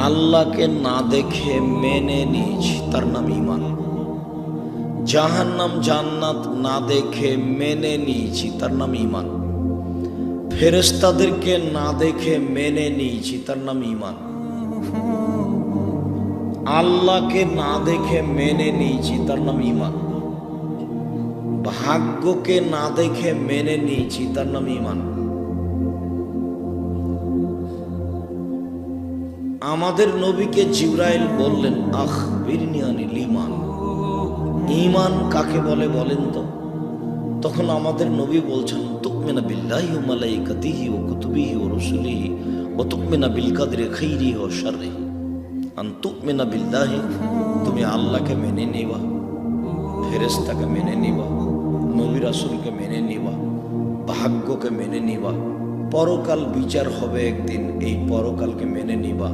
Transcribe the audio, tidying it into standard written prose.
আল্লাহকে না দেখে মেনে নিয়েছি, তার নাম ঈমান। জাহান্নাম জান্নাত না দেখে মেনে নিয়েছি, তার নাম ঈমান। ফেরেশতাদেরকে না দেখে মেনে নিয়েছি, তার নাম ঈমান। আল্লাহকে না দেখে মেনে নিয়েছি, তার নাম ঈমান। ভাগ্যকে না দেখে মেনে নিয়েছি, তার নাম ঈমান। আমাদের নবীকে জিবরাইল বললেন, আখবিরনি আনিল ঈমান, ঈমান কাকে বলে বলেন তো। তখন আমাদের নবী বলছেন, তুমিনা বিল্লাহি ওয়া মালাইকাতিহি ওয়া কুতুবিহি ওয়া রুসুলিহি ওয়া তুমিনা বিল কদরি খাইরিহি ওয়া শাররিহি। আন তুমিনা বিল্লাহি, তুমি আল্লাহকে মেনে নিবা, ফেরেশতাকে মেনে নিবা, নবী রাসূলকে মেনে নিবা, ভাগ্যকে মেনে নিবা, পরকাল বিচার হবে একদিন, এই পরকালকে মেনে নিবা।